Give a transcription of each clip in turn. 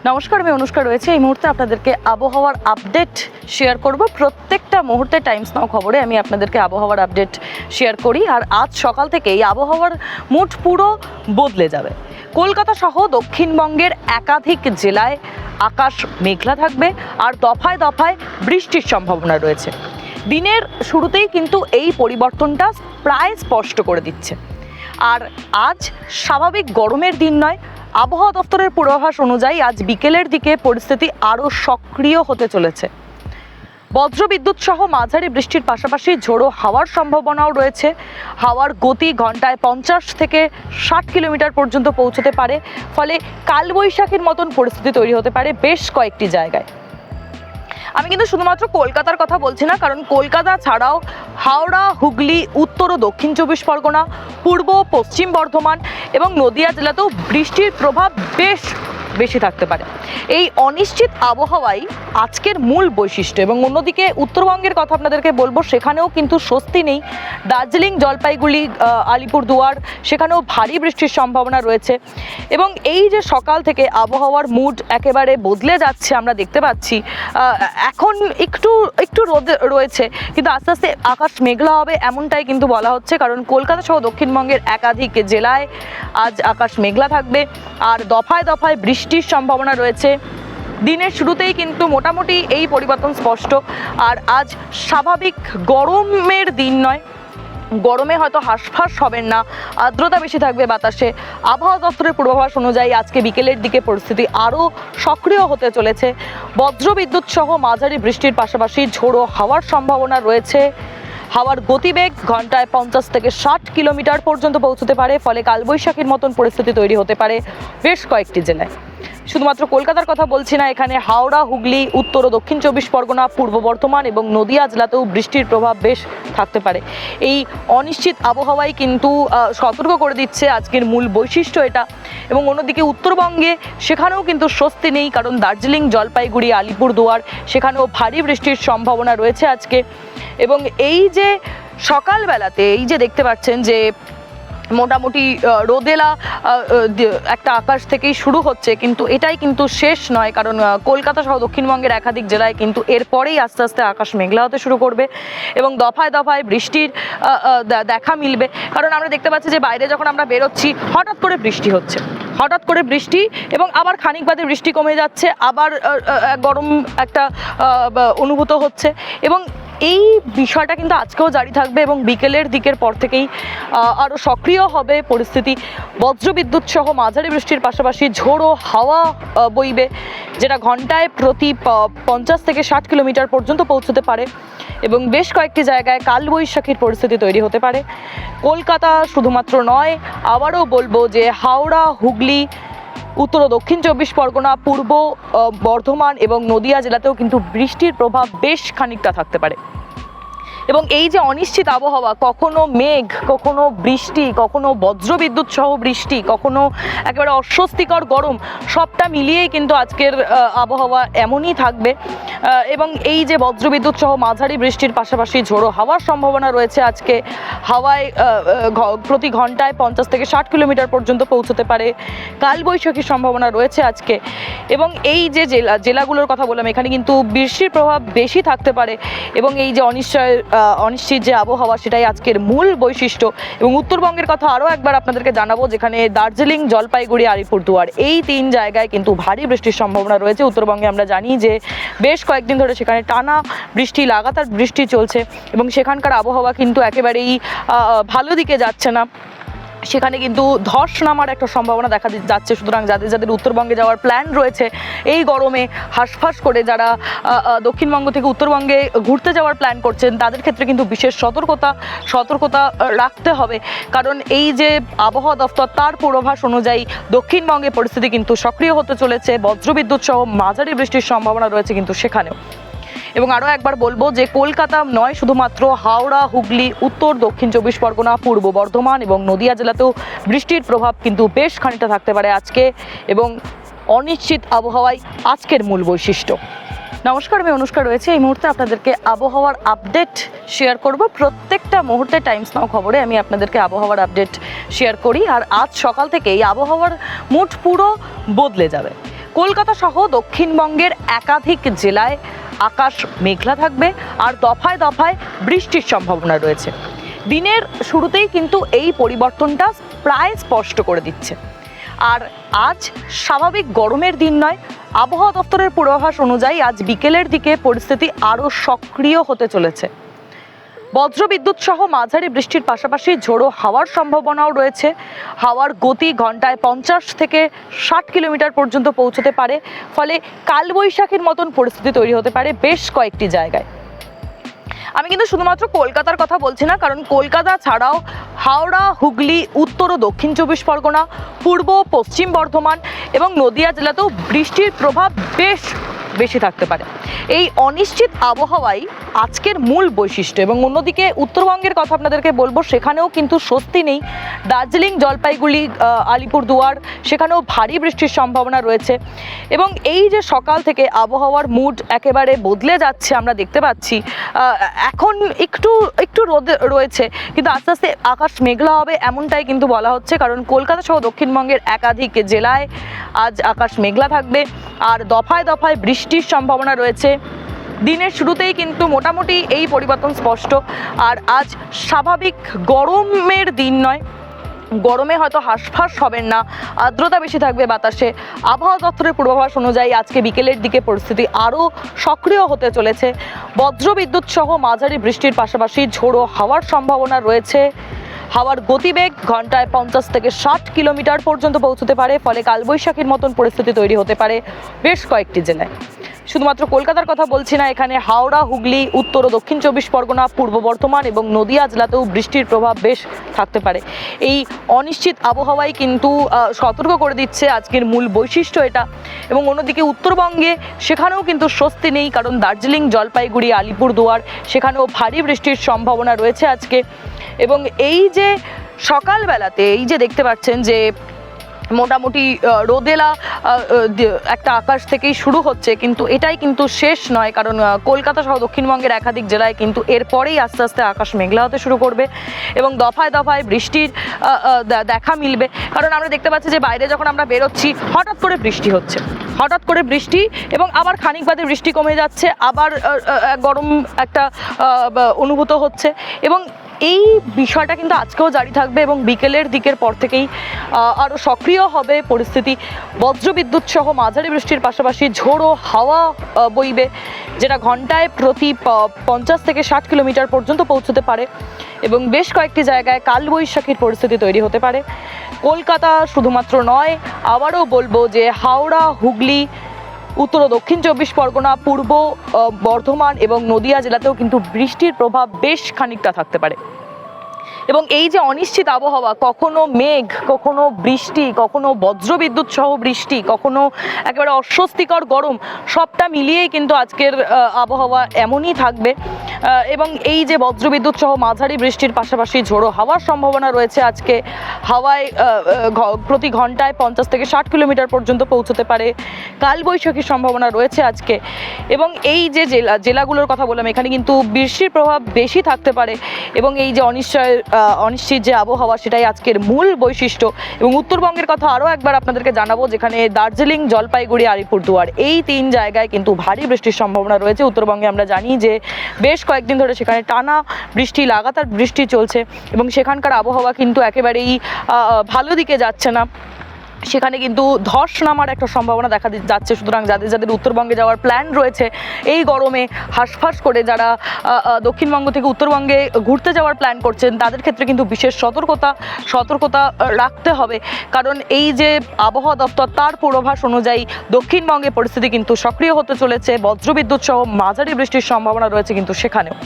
নমস্কার, আমি অনুষ্কা রয়েছে। এই মুহূর্তে আপনাদেরকে আবহাওয়ার আপডেট শেয়ার করব। প্রত্যেকটা মুহূর্তে টাইমস নাও খবরে আমি আপনাদেরকে আবহাওয়ার আপডেট শেয়ার করি। আর আজ সকাল থেকে এই আবহাওয়ার মুড পুরো বদলে যাবে। কলকাতা সহ দক্ষিণবঙ্গের একাধিক জেলায় আকাশ মেঘলা থাকবে আর দফায় দফায় বৃষ্টির সম্ভাবনা রয়েছে। দিনের শুরুতেই কিন্তু এই পরিবর্তনটা প্রায় স্পষ্ট করে দিচ্ছে। আর আজ স্বাভাবিক গরমের দিন নয়। আবহাওয়া দপ্তরের পূর্বাভাস অনুযায়ী আজ বিকেলের দিকে পরিস্থিতি আরও সক্রিয় হতে চলেছে। বজ্রবিদ্যুৎ সহ মাঝারি বৃষ্টির পাশাপাশি ঝোড়ো হাওয়ার সম্ভাবনাও রয়েছে। হাওয়ার গতি ঘন্টায় 50 থেকে 60 কিলোমিটার পর্যন্ত পৌঁছতে পারে, ফলে কালবৈশাখীর মতন পরিস্থিতি তৈরি হতে পারে বেশ কয়েকটি জায়গায়। আমি কিন্তু শুধুমাত্র কলকাতার কথা বলছি না, কারণ কলকাতা ছাড়াও হাওড়া, হুগলি, উত্তর ও দক্ষিণ 24 পরগনা, পূর্ব পশ্চিম বর্ধমান এবং নদিয়া জেলাতেও বৃষ্টির প্রভাব বেশ বেশি থাকতে পারে। এই অনিশ্চিত আবহাওয়াই আজকের মূল বৈশিষ্ট্য। এবং অন্যদিকে উত্তরবঙ্গের কথা আপনাদেরকে বলবো, সেখানেও কিন্তু স্বস্তি নেই। দার্জিলিং, জলপাইগুড়ি, আলিপুরদুয়ার, সেখানেও ভারী বৃষ্টির সম্ভাবনা রয়েছে। এবং এই যে সকাল থেকে আবহাওয়ার মুড একেবারে বদলে যাচ্ছে আমরা দেখতে পাচ্ছি। এখন একটু রোদ রয়েছে, কিন্তু আস্তে আস্তে আকাশ মেঘলা হবে এমনটাই কিন্তু বলা হচ্ছে। কারণ কলকাতা সহ দক্ষিণবঙ্গের একাধিক জেলায় আজ আকাশ মেঘলা থাকবে আর দফায় দফায় বৃষ্টির সম্ভাবনা রয়েছে। দিনের শুরুতেই কিন্তু মোটামুটি এই পরিবর্তন স্পষ্ট। আর আজ স্বাভাবিক গরমের দিন নয়। গরমে হয়তো হাঁসফাঁস হবেন না, আর্দ্রতা বেশি থাকবে বাতাসে। আবহাওয়া দপ্তরের পূর্বাভাস অনুযায়ী আজকে বিকেলের দিকে পরিস্থিতি আরও সক্রিয় হতে চলেছে। বজ্রবিদ্যুৎ সহ মাঝারি বৃষ্টির পাশাপাশি ঝোড়ো হাওয়ার সম্ভাবনা রয়েছে। হাওয়ার গতিবেগ ঘন্টায় 50 থেকে 60 কিলোমিটার পর্যন্ত পৌঁছতে পারে, ফলে কালবৈশাখীর মতন পরিস্থিতি তৈরি হতে পারে বেশ কয়েকটি জেলায়। শুধুমাত্র কলকাতার কথা বলছি না, এখানে হাওড়া, হুগলি, উত্তর ও দক্ষিণ 24 পরগনা, পূর্ব বর্ধমান এবং নদিয়া জেলাতেও বৃষ্টির প্রভাব বেশ থাকতে পারে। এই অনিশ্চিত আবহাওয়াই কিন্তু সতর্ক করে দিচ্ছে আজকের মূল বৈশিষ্ট্য এটা। এবং অন্যদিকে উত্তরবঙ্গে সেখানেও কিন্তু স্বস্তি নেই, কারণ দার্জিলিং, জলপাইগুড়ি, আলিপুরদুয়ার, সেখানেও ভারী বৃষ্টির সম্ভাবনা রয়েছে আজকে। এবং এই যে সকালবেলাতে এই যে দেখতে পাচ্ছেন যে মোটামুটি রোদেলা একটা আকাশ থেকেই শুরু হচ্ছে, কিন্তু এটাই কিন্তু শেষ নয়। কারণ কলকাতা সহ দক্ষিণবঙ্গের একাধিক জেলায় কিন্তু এরপরেই আস্তে আস্তে আকাশ মেঘলা হতে শুরু করবে এবং দফায় দফায় বৃষ্টির দেখা মিলবে। কারণ আমরা দেখতে পাচ্ছি যে বাইরে যখন আমরা বেরোচ্ছি হঠাৎ করে বৃষ্টি হচ্ছে, হঠাৎ করে বৃষ্টি, এবং আবার খানিক বাদে বৃষ্টি কমে যাচ্ছে, আবার গরম একটা অনুভূত হচ্ছে। এবং এই বিষয়টা কিন্তু আজকেও জারি থাকবে এবং বিকেলের দিকের পর থেকেই আরও সক্রিয় হবে পরিস্থিতি। বজ্রবিদ্যুৎ সহ মাঝারি বৃষ্টির পাশাপাশি ঝোড়ো হাওয়া বইবে, যেটা ঘন্টায় প্রতি 50 থেকে 60 কিলোমিটার পর্যন্ত পৌঁছতে পারে এবং বেশ কয়েকটি জায়গায় কালবৈশাখীর পরিস্থিতি তৈরি হতে পারে। কলকাতা শুধুমাত্র নয়, আবারও বলবো যে হাওড়া, হুগলি, উত্তর ও দক্ষিণ 24 পরগনা, পূর্ব বর্ধমান এবং নদিয়া জেলাতেও কিন্তু বৃষ্টির প্রভাব বেশ খানিকটা থাকতে পারে। এবং এই যে অনিশ্চিত আবহাওয়া, কখনো মেঘ, কখনো বৃষ্টি, কখনো বজ্রবিদ্যুৎ সহ বৃষ্টি, কখনো একেবারে অস্বস্তিকর গরম, সবটা মিলিয়েই কিন্তু আজকের আবহাওয়া এমনই থাকবে। এবং এই যে বজ্রবিদ্যুৎ সহ মাঝারি বৃষ্টির পাশাপাশি ঝোড়ো হাওয়ার সম্ভাবনা রয়েছে আজকে। হাওয়ায় প্রতি ঘন্টায় 50 থেকে 60 কিলোমিটার পর্যন্ত পৌঁছতে পারে। কালবৈশাখীর সম্ভাবনা রয়েছে আজকে। এবং এই যে জেলাগুলোর কথা বললাম, এখানে কিন্তু বৃষ্টির প্রভাব বেশি থাকতে পারে। এবং এই যে অনিশ্চিত যে আবহাওয়া, সেটাই আজকের মূল বৈশিষ্ট্য। এবং উত্তরবঙ্গের কথা আরও একবার আপনাদেরকে জানাবো, যেখানে দার্জিলিং, জলপাইগুড়ি, আলিপুরদুয়ার, এই 3 জায়গায় কিন্তু ভারী বৃষ্টির সম্ভাবনা রয়েছে। উত্তরবঙ্গে আমরা জানি যে বেশ কয়েকদিন ধরে সেখানে টানা বৃষ্টি, লাগাতার বৃষ্টি চলছে এবং সেখানকার আবহাওয়া কিন্তু একেবারেই ভালো দিকে যাচ্ছে না। সেখানে কিন্তু ধস নামার একটা সম্ভাবনা দেখা যাচ্ছে। সুতরাং যাদের উত্তরবঙ্গে যাওয়ার প্ল্যান রয়েছে এই গরমে হাঁসফাঁস করে, যারা দক্ষিণবঙ্গ থেকে উত্তরবঙ্গে ঘুরতে যাওয়ার প্ল্যান করছেন, তাদের ক্ষেত্রে কিন্তু বিশেষ সতর্কতা রাখতে হবে। কারণ এই যে আবহাওয়া দপ্তর তার পূর্বাভাস অনুযায়ী দক্ষিণবঙ্গে পরিস্থিতি কিন্তু সক্রিয় হতে চলেছে। বজ্রবিদ্যুৎ সহ মাঝারি বৃষ্টির সম্ভাবনা রয়েছে কিন্তু সেখানেও। এবং আরও একবার বলবো যে কলকাতা নয়, শুধুমাত্র হাওড়া, হুগলি, উত্তর দক্ষিণ 24 পরগনা, পূর্ব বর্ধমান এবং নদিয়া জেলাতেও বৃষ্টির প্রভাব কিন্তু বেশ খানিকটা থাকতে পারে আজকে। এবং অনিশ্চিত আবহাওয়াই আজকের মূল বৈশিষ্ট্য। নমস্কার, আমি অনুষ্কা রয়েছে। এই মুহূর্তে আপনাদেরকে আবহাওয়ার আপডেট শেয়ার করব। প্রত্যেকটা মুহূর্তে টাইমস নাও খবরে আমি আপনাদেরকে আবহাওয়ার আপডেট শেয়ার করি। আর আজ সকাল থেকে এই আবহাওয়ার মুড পুরো বদলে যাবে। কলকাতা সহ দক্ষিণবঙ্গের একাধিক জেলায় আকাশ মেঘলা থাকবে আর দফায় দফায় বৃষ্টির সম্ভাবনা রয়েছে। দিনের শুরুতেই কিন্তু এই পরিবর্তনটা প্রায় স্পষ্ট করে দিচ্ছে। আর আজ স্বাভাবিক গরমের দিন নয়, আবহাওয়া দপ্তরের পূর্বাভাস অনুযায়ী আজ বিকেলের দিকে পরিস্থিতি আরও সক্রিয় হতে চলেছে। বজ্রবিদ্যুৎ সহ মাঝারি বৃষ্টির পাশাপাশি ঝোড়ো হাওয়ার সম্ভাবনাও রয়েছে। হাওয়ার গতি ঘন্টায় 50 থেকে 60 কিলোমিটার পর্যন্ত পৌঁছতে পারে, ফলে কালবৈশাখীর মতন পরিস্থিতি তৈরি হতে পারে বেশ কয়েকটি জায়গায়। আমি কিন্তু শুধুমাত্র কলকাতার কথা বলছি না, কারণ কলকাতা ছাড়াও হাওড়া, হুগলি, উত্তর ও দক্ষিণ 24 পরগনা, পূর্ব পশ্চিম বর্ধমান এবং নদিয়া জেলাতেও বৃষ্টির প্রভাব বেশ বেশি থাকতে পারে। এই অনিশ্চিত আবহাওয়াই আজকের মূল বৈশিষ্ট্য। এবং অন্যদিকে উত্তরবঙ্গের কথা আপনাদেরকে বলবো, সেখানেও কিন্তু স্বস্তি নেই। দার্জিলিং, জলপাইগুড়ি, আলিপুরদুয়ার, সেখানেও ভারী বৃষ্টির সম্ভাবনা রয়েছে। এবং এই যে সকাল থেকে আবহাওয়ার মুড একেবারে বদলে যাচ্ছে আমরা দেখতে পাচ্ছি। এখন একটু রোদ রয়েছে, কিন্তু আস্তে আস্তে আকাশ মেঘলা হবে এমনটাই কিন্তু বলা হচ্ছে, কারণ কলকাতা সহ দক্ষিণবঙ্গের একাধিক জেলায় আজ আকাশ মেঘলা থাকবে আর দফায় দফায় বৃষ্টির সম্ভাবনা রয়েছে। দিনের শুরুতেই কিন্তু মোটামুটি এই পরিবর্তন স্পষ্ট। আর আজ স্বাভাবিক গরমের দিন নয়, গরমে হয়তো হাঁসফাঁস হবেন না, আর্দ্রতা বেশি থাকবে বাতাসে। আবহাওয়া দপ্তরের পূর্বাভাস অনুযায়ী আজকে বিকেলের দিকে পরিস্থিতি আরও সক্রিয় হতে চলেছে। বজ্রবিদ্যুৎ সহ মাঝারি বৃষ্টির পাশাপাশি ঝোড়ো হাওয়ার সম্ভাবনা রয়েছে। হাওয়ার গতিবেগ ঘন্টায় 50 থেকে 60 কিলোমিটার পর্যন্ত পৌঁছতে পারে, ফলে কালবৈশাখীর মতন পরিস্থিতি তৈরি হতে পারে বেশ কয়েকটি জেলায়। শুধুমাত্র কলকাতার কথা বলছি না, এখানে হাওড়া, হুগলি, উত্তর ও দক্ষিণ 24 পরগনা, পূর্ব বর্ধমান এবং নদিয়া জেলাতেও বৃষ্টির প্রভাব বেশ থাকতে পারে। এই অনিশ্চিত আবহাওয়াই কিন্তু সতর্ক করে দিচ্ছে আজকের মূল বৈশিষ্ট্য এটা। এবং অন্যদিকে উত্তরবঙ্গে সেখানেও কিন্তু স্বস্তি নেই, কারণ দার্জিলিং, জলপাইগুড়ি, আলিপুরদুয়ার, সেখানেও ভারী বৃষ্টির সম্ভাবনা রয়েছে আজকে। এবং এই যে সকালবেলাতে এই যে দেখতে পাচ্ছেন যে মোটামুটি রোদেলা একটা আকাশ থেকেই শুরু হচ্ছে, কিন্তু এটাই কিন্তু শেষ নয়, কারণ কলকাতা সহ দক্ষিণবঙ্গের একাধিক জেলায় কিন্তু এরপরেই আস্তে আস্তে আকাশ মেঘলা হতে শুরু করবে এবং দফায় দফায় বৃষ্টির দেখা মিলবে। কারণ আমরা দেখতে পাচ্ছি যে বাইরে যখন আমরা বেরোচ্ছি হঠাৎ করে বৃষ্টি হচ্ছে, হঠাৎ করে বৃষ্টি, এবং আবার খানিক বাদে বৃষ্টি কমে যাচ্ছে, আবার গরম একটা অনুভূত হচ্ছে। এবং এই বিষয়টা কিন্তু আজকেও জারি থাকবে এবং বিকেলের দিকের পর থেকেই আরও সক্রিয় হবে পরিস্থিতি। বজ্রবিদ্যুৎ সহ মাঝারি বৃষ্টির পাশাপাশি ঝোড়ো হাওয়া বইবে, যেটা ঘন্টায় প্রতি 50 থেকে 60 কিলোমিটার পর্যন্ত পৌঁছতে পারে এবং বেশ কয়েকটি জায়গায় কালবৈশাখীর পরিস্থিতি তৈরি হতে পারে। কলকাতা শুধুমাত্র নয়, আবারও বলবো যে হাওড়া, হুগলি, উত্তর ও দক্ষিণ 24 পরগনা, পূর্ব বর্ধমান এবং নদিয়া জেলাতেও কিন্তু বৃষ্টির প্রভাব বেশ খানিকটা থাকতে পারে। এবং এই যে অনিশ্চিত আবহাওয়া, কখনো মেঘ, কখনো বৃষ্টি, কখনো বজ্রবিদ্যুৎ সহ বৃষ্টি, কখনো একেবারে অস্বস্তিকর গরম, সবটা মিলিয়েই কিন্তু আজকের আবহাওয়া এমনই থাকবে। এবং এই যে বজ্রবিদ্যুৎ সহ মাঝারি বৃষ্টির পাশাপাশি ঝোড়ো হাওয়ার সম্ভাবনা রয়েছে আজকে। হাওয়ায় প্রতি ঘন্টায় 50 থেকে 60 কিলোমিটার পর্যন্ত পৌঁছতে পারে। কালবৈশাখীর সম্ভাবনা রয়েছে আজকে। এবং এই যে জেলাগুলোর কথা বললাম, এখানে কিন্তু বৃষ্টির প্রভাব বেশি থাকতে পারে। এবং এই যে অনিশ্চিত যে আবহাওয়া, সেটাই আজকের মূল বৈশিষ্ট্য। এবং উত্তরবঙ্গের কথা আরও একবার আপনাদেরকে জানাবো, যেখানে দার্জিলিং, জলপাইগুড়ি, আলিপুরদুয়ার, এই 3 জায়গায় কিন্তু ভারী বৃষ্টির সম্ভাবনা রয়েছে। উত্তরবঙ্গে আমরা জানি যে বেশ কয়েকদিন ধরে সেখানে টানা বৃষ্টি, লাগাতার বৃষ্টি চলছে এবং সেখানকার আবহাওয়া কিন্তু একেবারেই ভালো দিকে যাচ্ছে না। সেখানে কিন্তু ধস নামার একটা সম্ভাবনা দেখা যাচ্ছে। সুতরাং যাদের উত্তরবঙ্গে যাওয়ার প্ল্যান রয়েছে এই গরমে হাঁসফাঁস করে, যারা দক্ষিণবঙ্গ থেকে উত্তরবঙ্গে ঘুরতে যাওয়ার প্ল্যান করছেন, তাদের ক্ষেত্রে কিন্তু বিশেষ সতর্কতা রাখতে হবে। কারণ এই যে আবহাওয়া দপ্তর তার পূর্বাভাস অনুযায়ী দক্ষিণবঙ্গে পরিস্থিতি কিন্তু সক্রিয় হতে চলেছে। বজ্রবিদ্যুৎ সহ মাঝারি বৃষ্টির সম্ভাবনা রয়েছে কিন্তু সেখানেও।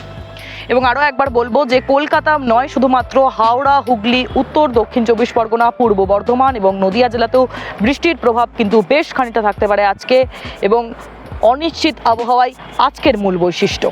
এবং আরও একবার বলবো যে কলকাতা নয়, শুধুমাত্র হাওড়া, হুগলি, উত্তর দক্ষিণ 24 পরগনা, পূর্ব বর্ধমান এবং নদিয়া জেলাতেও বৃষ্টির প্রভাব কিন্তু বেশ খানিকটা থাকতে পারে আজকে। এবং অনিশ্চিত আবহাওয়াই আজকের মূল বৈশিষ্ট্য।